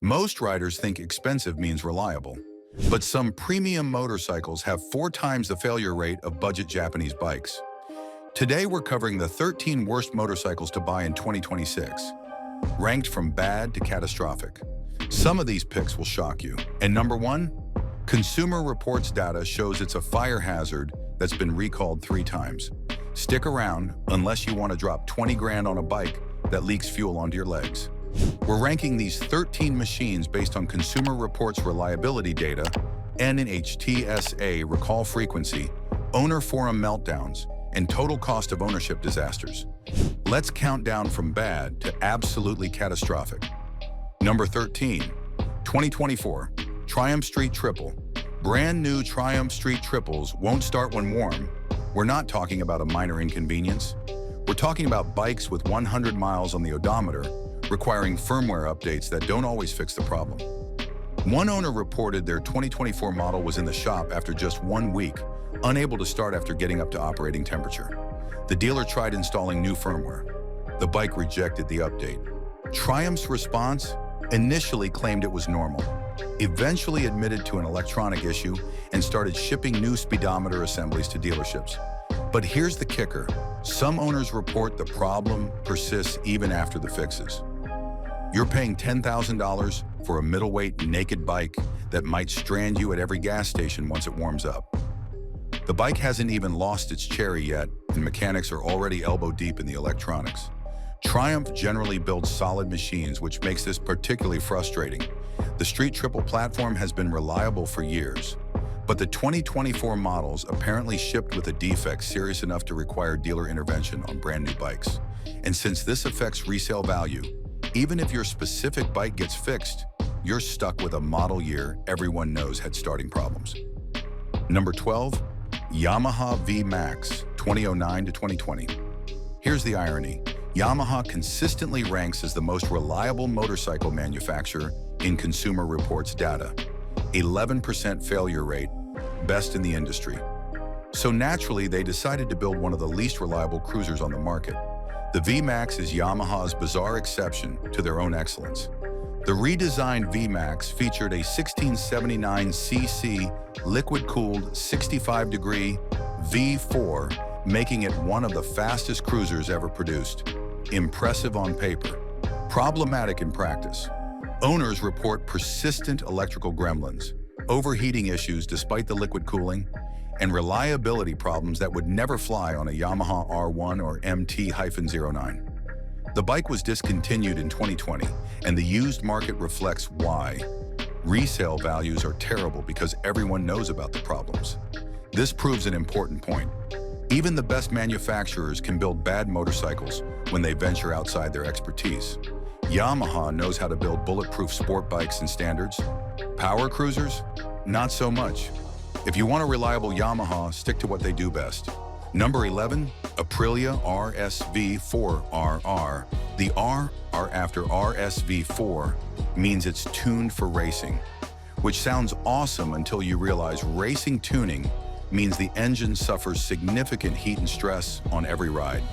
Most riders think expensive means reliable, but some premium motorcycles have 4 times the failure rate of budget Japanese bikes. Today we're covering the 13 worst motorcycles to buy in 2026, ranked from bad to catastrophic. Some of these picks will shock you. And number 1, Consumer Reports data shows it's a fire hazard that's been recalled 3 times. Stick around unless you want to drop 20 grand on a bike that leaks fuel onto your legs. We're ranking these 13 machines based on Consumer Reports reliability data, NHTSA recall frequency, owner forum meltdowns, and total cost of ownership disasters. Let's count down from bad to absolutely catastrophic. Number 13, 2024, Triumph Street Triple. Brand new Triumph Street Triples won't start when warm. We're not talking about a minor inconvenience. We're talking about bikes with 100 miles on the odometer, requiring firmware updates that don't always fix the problem. One owner reported their 2024 model was in the shop after just 1 week, unable to start after getting up to operating temperature. The dealer tried installing new firmware. The bike rejected the update. Triumph's response initially claimed it was normal, eventually admitted to an electronic issue, and started shipping new speedometer assemblies to dealerships. But here's the kicker. Some owners report the problem persists even after the fixes. You're paying $10,000 for a middleweight naked bike that might strand you at every gas station once it warms up. The bike hasn't even lost its cherry yet, and mechanics are already elbow deep in the electronics. Triumph generally builds solid machines, which makes this particularly frustrating. The Street Triple platform has been reliable for years, but the 2024 models apparently shipped with a defect serious enough to require dealer intervention on brand new bikes. And since this affects resale value, even if your specific bike gets fixed, you're stuck with a model year everyone knows had starting problems. Number 12, Yamaha V-Max 2009 to 2020. Here's the irony. Yamaha consistently ranks as the most reliable motorcycle manufacturer in Consumer Reports data. 11% failure rate, best in the industry. So naturally, they decided to build one of the least reliable cruisers on the market. The V-Max is Yamaha's bizarre exception to their own excellence. The redesigned V-Max featured a 1679cc liquid-cooled 65-degree V4, making it one of the fastest cruisers ever produced. Impressive on paper, problematic in practice. Owners report persistent electrical gremlins, overheating issues despite the liquid cooling, and reliability problems that would never fly on a Yamaha R1 or MT-09. The bike was discontinued in 2020, and the used market reflects why. Resale values are terrible because everyone knows about the problems. This proves an important point. Even the best manufacturers can build bad motorcycles when they venture outside their expertise. Yamaha knows how to build bulletproof sport bikes and standards. Power cruisers? Not so much. If you want a reliable Yamaha, stick to what they do best. Number 11, Aprilia RSV4RR. The R after RSV4 means it's tuned for racing, which sounds awesome until you realize racing tuning means the engine suffers significant heat and stress on every ride.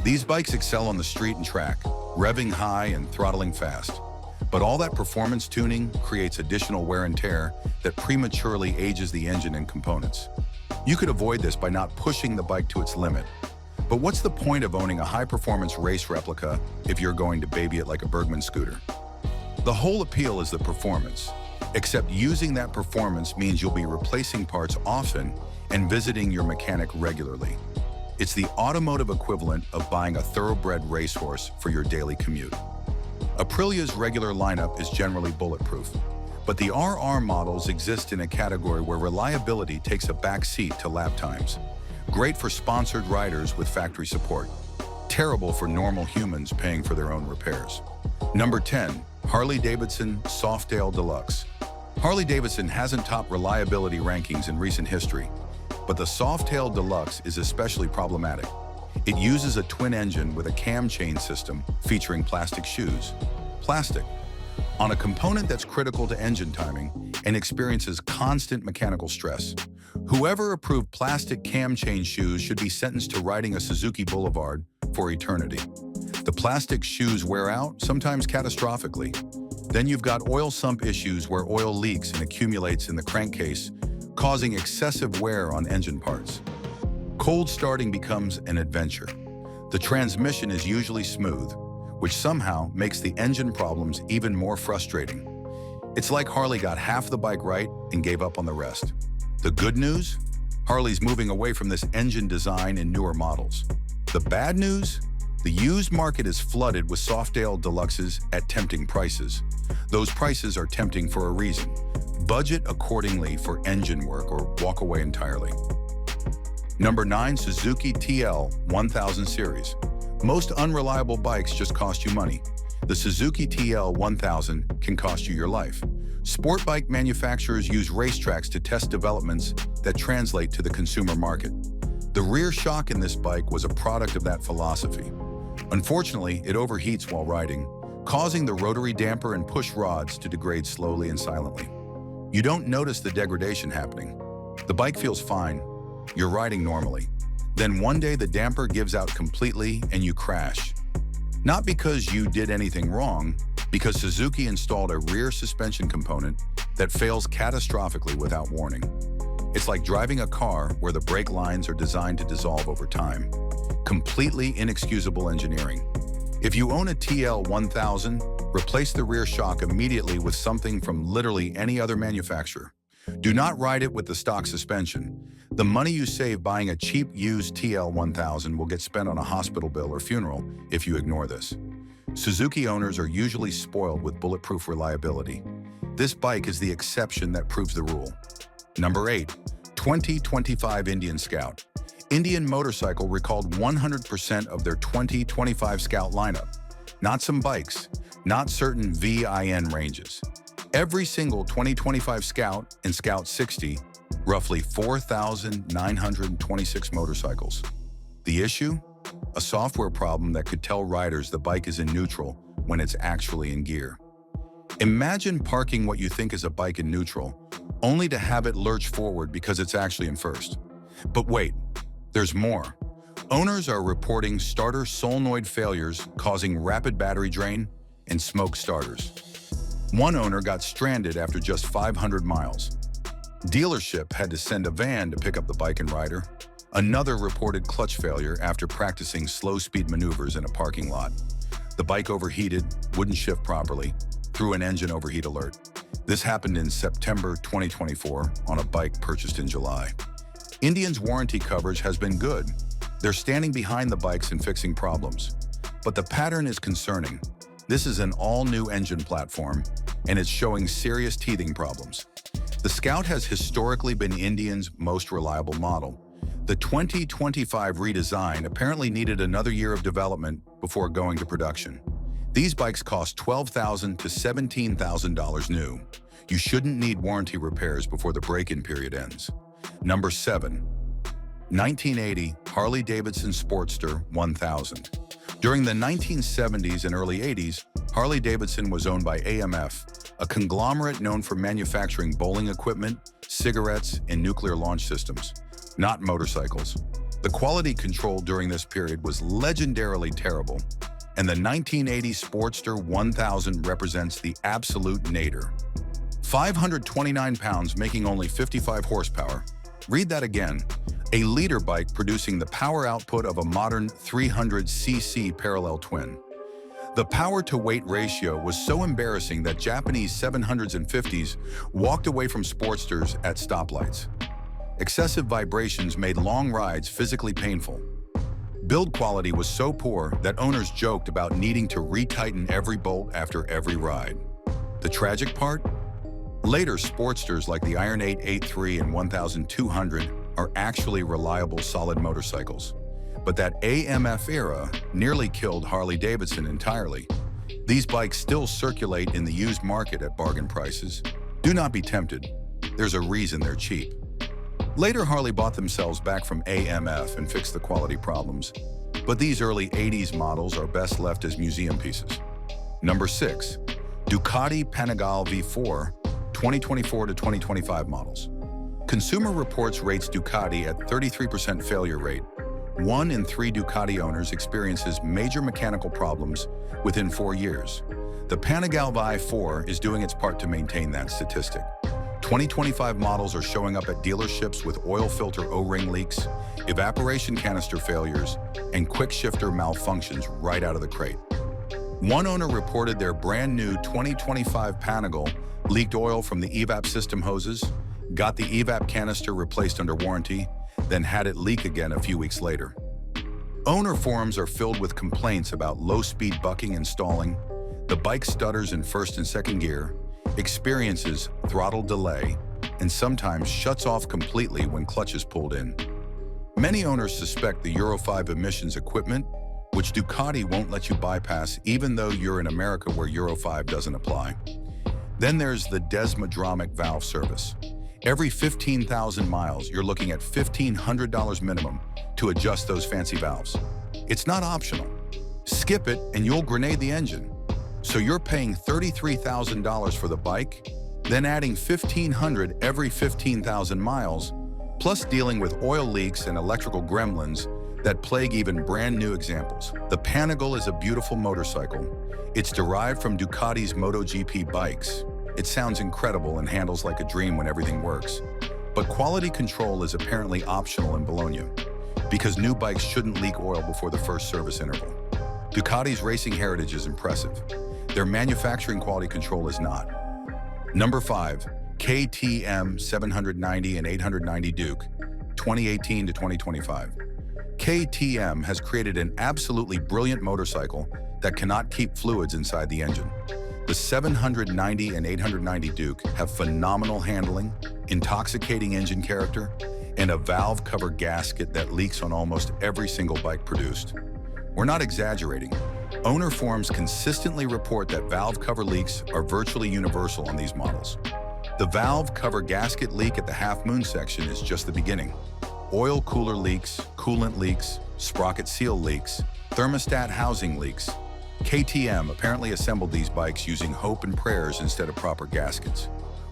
These bikes excel on the street and track, revving high and throttling fast. But all that performance tuning creates additional wear and tear that prematurely ages the engine and components. You could avoid this by not pushing the bike to its limit. But what's the point of owning a high-performance race replica if you're going to baby it like a Bergman scooter? The whole appeal is the performance, except using that performance means you'll be replacing parts often and visiting your mechanic regularly. It's the automotive equivalent of buying a thoroughbred racehorse for your daily commute. Aprilia's regular lineup is generally bulletproof, but the RR models exist in a category where reliability takes a back seat to lap times. Great for sponsored riders with factory support. Terrible for normal humans paying for their own repairs. Number 10, Harley-Davidson Softail Deluxe. Harley-Davidson hasn't topped reliability rankings in recent history, but the Softail Deluxe is especially problematic. It uses a twin engine with a cam chain system featuring plastic shoes. Plastic. On a component that's critical to engine timing and experiences constant mechanical stress. Whoever approved plastic cam chain shoes should be sentenced to riding a Suzuki Boulevard for eternity. The plastic shoes wear out, sometimes catastrophically. Then you've got oil sump issues where oil leaks and accumulates in the crankcase, causing excessive wear on engine parts. Cold starting becomes an adventure. The transmission is usually smooth, which somehow makes the engine problems even more frustrating. It's like Harley got half the bike right and gave up on the rest. The good news? Harley's moving away from this engine design in newer models. The bad news? The used market is flooded with Softail Deluxes at tempting prices. Those prices are tempting for a reason. Budget accordingly for engine work or walk away entirely. Number 9, Suzuki TL1000 series. Most unreliable bikes just cost you money. The Suzuki TL1000 can cost you your life. Sport bike manufacturers use racetracks to test developments that translate to the consumer market. The rear shock in this bike was a product of that philosophy. Unfortunately, it overheats while riding, causing the rotary damper and push rods to degrade slowly and silently. You don't notice the degradation happening. The bike feels fine. You're riding normally. Then one day the damper gives out completely and you crash. Not because you did anything wrong, because Suzuki installed a rear suspension component that fails catastrophically without warning. It's like driving a car where the brake lines are designed to dissolve over time. Completely inexcusable engineering. If you own a TL1000, replace the rear shock immediately with something from literally any other manufacturer. Do not ride it with the stock suspension. The money you save buying a cheap used TL1000 will get spent on a hospital bill or funeral if you ignore this. Suzuki owners are usually spoiled with bulletproof reliability. This bike is the exception that proves the rule. Number 8, 2025 Indian Scout. Indian Motorcycle recalled 100% of their 2025 Scout lineup. Not some bikes, not certain VIN ranges. Every single 2025 Scout and Scout 60, roughly 4,926 motorcycles. The issue? A software problem that could tell riders the bike is in neutral when it's actually in gear. Imagine parking what you think is a bike in neutral, only to have it lurch forward because it's actually in first. But wait, there's more. Owners are reporting starter solenoid failures causing rapid battery drain and smoke starters. One owner got stranded after just 500 miles. Dealership had to send a van to pick up the bike and rider. Another reported clutch failure after practicing slow-speed maneuvers in a parking lot. The bike overheated, wouldn't shift properly, threw an engine overheat alert. This happened in September 2024 on a bike purchased in July. Indian's warranty coverage has been good. They're standing behind the bikes and fixing problems. But the pattern is concerning. This is an all-new engine platform, and it's showing serious teething problems. The Scout has historically been Indian's most reliable model. The 2025 redesign apparently needed another year of development before going to production. These bikes cost $12,000 to $17,000 new. You shouldn't need warranty repairs before the break-in period ends. Number 7. 1980 Harley-Davidson Sportster 1000. During the 1970s and early 80s, Harley-Davidson was owned by AMF, a conglomerate known for manufacturing bowling equipment, cigarettes, and nuclear launch systems, not motorcycles. The quality control during this period was legendarily terrible, and the 1980 Sportster 1000 represents the absolute nadir. 529 pounds making only 55 horsepower. Read that again. A leader bike producing the power output of a modern 300cc parallel twin. The power-to-weight ratio was so embarrassing that Japanese 700s and 50s walked away from Sportsters at stoplights. Excessive vibrations made long rides physically painful. Build quality was so poor that owners joked about needing to retighten every bolt after every ride. The tragic part? Later Sportsters like the Iron 883 and 1200 are actually reliable, solid motorcycles. But that AMF era nearly killed Harley-Davidson entirely. These bikes still circulate in the used market at bargain prices. Do not be tempted. There's a reason they're cheap. Later, Harley bought themselves back from AMF and fixed the quality problems. But these early 80s models are best left as museum pieces. Number 6. Ducati Panigale V4 2024 to 2025 models. Consumer Reports rates Ducati at 33% failure rate. 1 in 3 Ducati owners experiences major mechanical problems within 4 years. The Panigale V4 is doing its part to maintain that statistic. 2025 models are showing up at dealerships with oil filter O-ring leaks, evaporation canister failures, and quick shifter malfunctions right out of the crate. One owner reported their brand new 2025 Panigale leaked oil from the evap system hoses, got the evap canister replaced under warranty, then had it leak again a few weeks later. Owner forums are filled with complaints about low-speed bucking and stalling, the bike stutters in first and second gear, experiences throttle delay, and sometimes shuts off completely when clutch is pulled in. Many owners suspect the Euro 5 emissions equipment, which Ducati won't let you bypass even though you're in America where Euro 5 doesn't apply. Then there's the desmodromic valve service. Every 15,000 miles, you're looking at $1,500 minimum to adjust those fancy valves. It's not optional. Skip it and you'll grenade the engine. So you're paying $33,000 for the bike, then adding $1,500 every 15,000 miles, plus dealing with oil leaks and electrical gremlins that plague even brand new examples. The Panigale is a beautiful motorcycle. It's derived from Ducati's MotoGP bikes. It sounds incredible and handles like a dream when everything works. But quality control is apparently optional in Bologna, because new bikes shouldn't leak oil before the first service interval. Ducati's racing heritage is impressive. Their manufacturing quality control is not. Number 5, KTM 790 and 890 Duke, 2018 to 2025. KTM has created an absolutely brilliant motorcycle that cannot keep fluids inside the engine. The 790 and 890 Duke have phenomenal handling, intoxicating engine character, and a valve cover gasket that leaks on almost every single bike produced. We're not exaggerating. Owner forums consistently report that valve cover leaks are virtually universal on these models. The valve cover gasket leak at the half moon section is just the beginning. Oil cooler leaks, coolant leaks, sprocket seal leaks, thermostat housing leaks. KTM apparently assembled these bikes using hope and prayers instead of proper gaskets.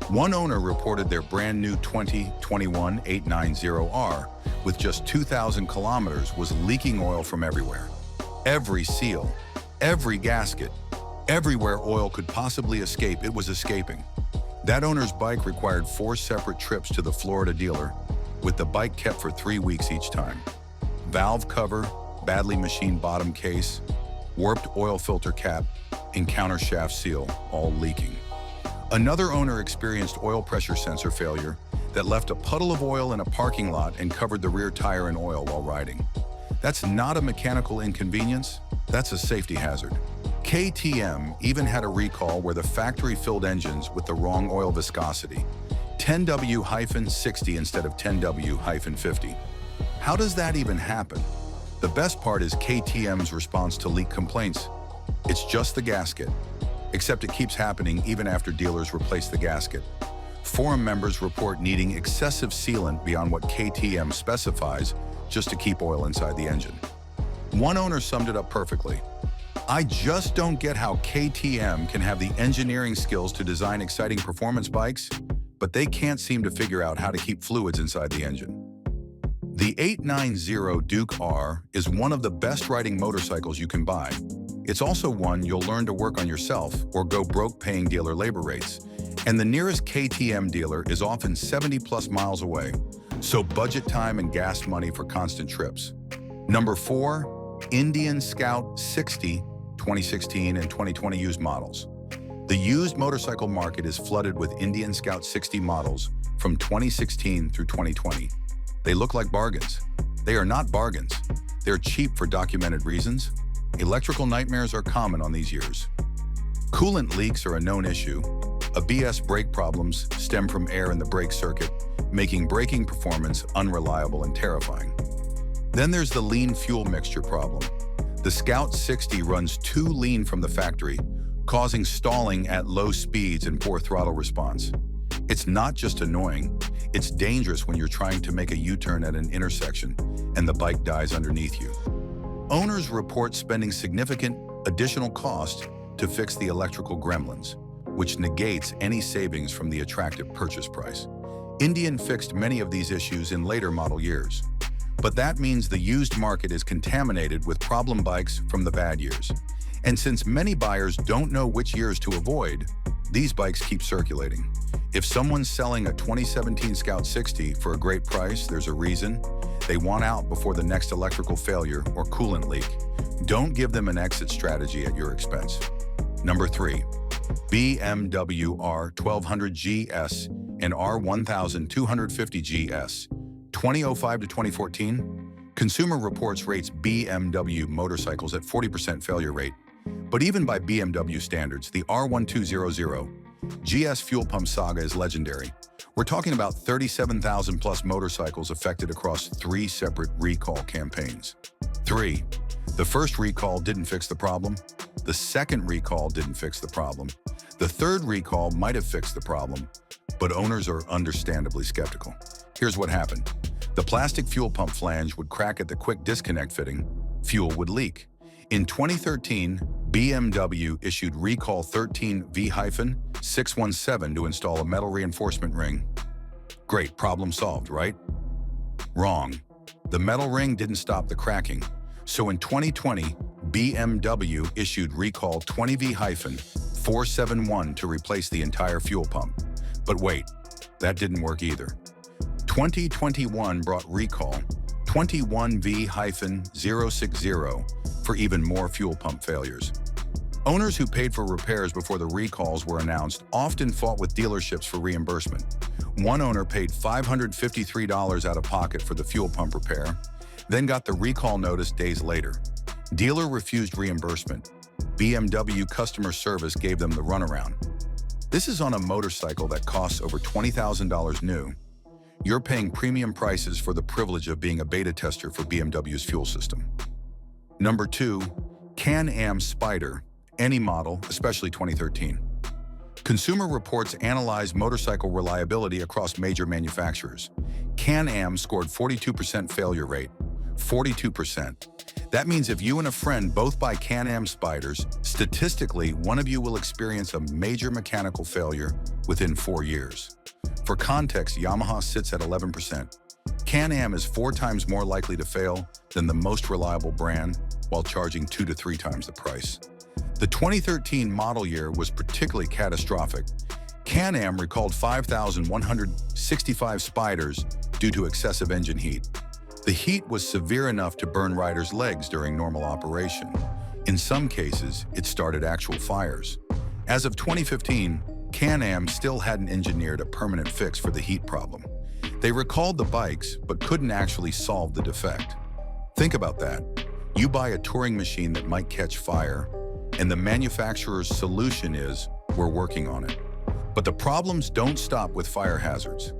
One owner reported their brand new 2021 890R with just 2,000 kilometers was leaking oil from everywhere. Every seal, every gasket, everywhere oil could possibly escape, it was escaping. That owner's bike required 4 separate trips to the Florida dealer, with the bike kept for 3 weeks each time. Valve cover, badly machined bottom case, warped oil filter cap, and countershaft seal, all leaking. Another owner experienced oil pressure sensor failure that left a puddle of oil in a parking lot and covered the rear tire in oil while riding. That's not a mechanical inconvenience, that's a safety hazard. KTM even had a recall where the factory filled engines with the wrong oil viscosity, 10W-60 instead of 10W-50. How does that even happen? The best part is KTM's response to leak complaints. It's just the gasket, except it keeps happening even after dealers replace the gasket. Forum members report needing excessive sealant beyond what KTM specifies just to keep oil inside the engine. One owner summed it up perfectly. I just don't get how KTM can have the engineering skills to design exciting performance bikes, but they can't seem to figure out how to keep fluids inside the engine. The 890 Duke R is one of the best riding motorcycles you can buy. It's also one you'll learn to work on yourself or go broke paying dealer labor rates. And the nearest KTM dealer is often 70+ miles away, so budget time and gas money for constant trips. Number 4, Indian Scout 60, 2016 and 2020 used models. The used motorcycle market is flooded with Indian Scout 60 models from 2016 through 2020. They look like bargains. They are not bargains. They're cheap for documented reasons. Electrical nightmares are common on these years. Coolant leaks are a known issue. ABS brake problems stem from air in the brake circuit, making braking performance unreliable and terrifying. Then there's the lean fuel mixture problem. The Scout 60 runs too lean from the factory, causing stalling at low speeds and poor throttle response. It's not just annoying, it's dangerous when you're trying to make a U-turn at an intersection and the bike dies underneath you. Owners report spending significant additional cost to fix the electrical gremlins, which negates any savings from the attractive purchase price. Indian fixed many of these issues in later model years, but that means the used market is contaminated with problem bikes from the bad years. And since many buyers don't know which years to avoid, these bikes keep circulating. If someone's selling a 2017 Scout 60 for a great price, there's a reason. They want out before the next electrical failure or coolant leak. Don't give them an exit strategy at your expense. Number 3. BMW R1200GS and R1200GS, 2005 to 2014. Consumer Reports rates BMW motorcycles at 40% failure rate. But even by BMW standards, the R1200GS fuel pump saga is legendary. We're talking about 37,000 plus motorcycles affected across 3 separate recall campaigns. 3. The first recall didn't fix the problem. The second recall didn't fix the problem. The third recall might have fixed the problem, but owners are understandably skeptical. Here's what happened. The plastic fuel pump flange would crack at the quick disconnect fitting. Fuel would leak. In 2013, BMW issued Recall 13V-617 to install a metal reinforcement ring. Great, problem solved, right? Wrong. The metal ring didn't stop the cracking. So in 2020, BMW issued Recall 20V-471 to replace the entire fuel pump. But wait, that didn't work either. 2021 brought Recall 21V-060 for even more fuel pump failures. Owners who paid for repairs before the recalls were announced often fought with dealerships for reimbursement. One owner paid $553 out of pocket for the fuel pump repair, then got the recall notice days later. Dealer refused reimbursement. BMW customer service gave them the runaround. This is on a motorcycle that costs over $20,000 new. You're paying premium prices for the privilege of being a beta tester for BMW's fuel system. Number 2, Can-Am Spyder, any model, especially 2013. Consumer Reports analyzed motorcycle reliability across major manufacturers. Can-Am scored 42% failure rate. 42%. That means if you and a friend both buy Can-Am Spyders, statistically, one of you will experience a major mechanical failure within 4 years. For context, Yamaha sits at 11%. Can-Am is 4 times more likely to fail than the most reliable brand, while charging 2 to 3 times the price. The 2013 model year was particularly catastrophic. Can-Am recalled 5,165 Spyders due to excessive engine heat. The heat was severe enough to burn riders' legs during normal operation. In some cases, it started actual fires. As of 2015, Can-Am still hadn't engineered a permanent fix for the heat problem. They recalled the bikes, but couldn't actually solve the defect. Think about that. You buy a touring machine that might catch fire, and the manufacturer's solution is, we're working on it. But the problems don't stop with fire hazards.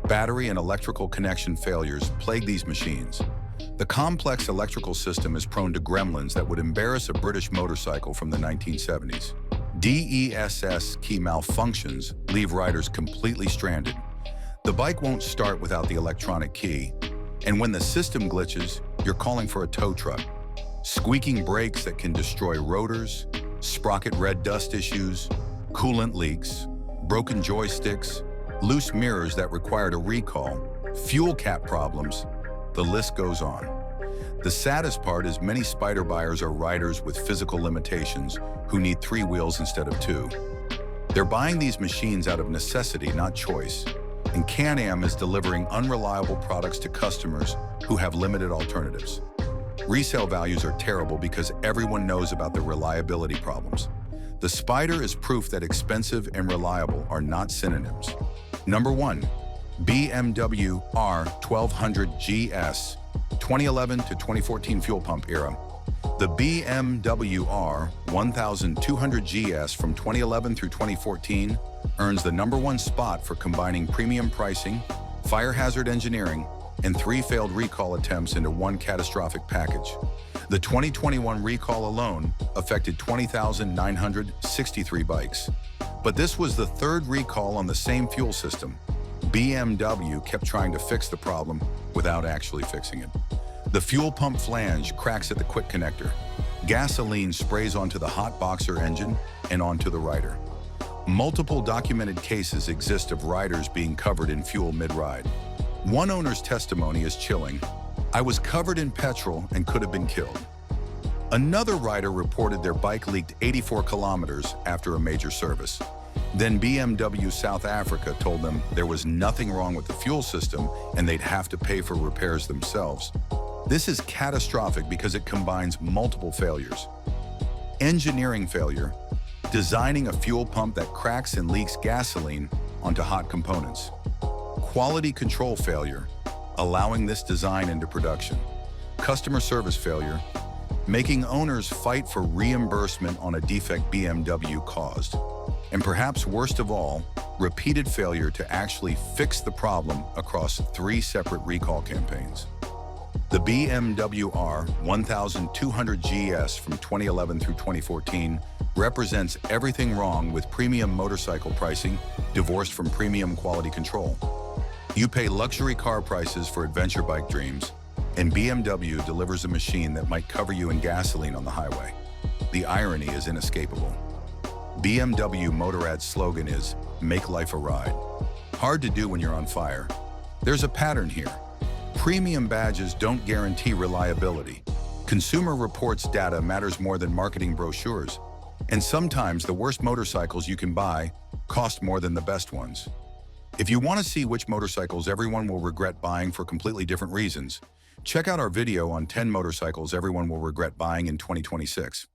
Battery and electrical connection failures plague these machines. The complex electrical system is prone to gremlins that would embarrass a British motorcycle from the 1970s. DESS key malfunctions leave riders completely stranded. The bike won't start without the electronic key, and when the system glitches, you're calling for a tow truck. Squeaking brakes that can destroy rotors, sprocket red dust issues, coolant leaks, broken joysticks, loose mirrors that required a recall, fuel cap problems, the list goes on. The saddest part is many Spyder buyers are riders with physical limitations who need 3 wheels instead of 2. They're buying these machines out of necessity, not choice, and Can-Am is delivering unreliable products to customers who have limited alternatives. Resale values are terrible because everyone knows about the reliability problems. The Spyder is proof that expensive and reliable are not synonyms. Number 1, BMW R1200GS, 2011 to 2014 fuel pump era. The BMW R1200GS from 2011 through 2014 earns the #1 spot for combining premium pricing, fire hazard engineering, and 3 failed recall attempts into 1 catastrophic package. The 2021 recall alone affected 20,963 bikes. But this was the 3rd recall on the same fuel system. BMW kept trying to fix the problem without actually fixing it. The fuel pump flange cracks at the quick connector. Gasoline sprays onto the hot boxer engine and onto the rider. Multiple documented cases exist of riders being covered in fuel mid-ride. One owner's testimony is chilling. "I was covered in petrol and could have been killed." Another rider reported their bike leaked 84 kilometers after a major service. Then BMW South Africa told them there was nothing wrong with the fuel system and they'd have to pay for repairs themselves. This is catastrophic because it combines multiple failures. Engineering failure, designing a fuel pump that cracks and leaks gasoline onto hot components. Quality control failure, allowing this design into production. Customer service failure, making owners fight for reimbursement on a defect BMW caused. And perhaps worst of all, repeated failure to actually fix the problem across 3 separate recall campaigns. The BMW R1200GS from 2011 through 2014 represents everything wrong with premium motorcycle pricing, divorced from premium quality control. You pay luxury car prices for adventure bike dreams, and BMW delivers a machine that might cover you in gasoline on the highway. The irony is inescapable. BMW Motorrad's slogan is, "Make life a ride." Hard to do when you're on fire. There's a pattern here. Premium badges don't guarantee reliability. Consumer Reports data matters more than marketing brochures. And sometimes the worst motorcycles you can buy cost more than the best ones. If you want to see which motorcycles everyone will regret buying for completely different reasons, check out our video on 10 motorcycles everyone will regret buying in 2026.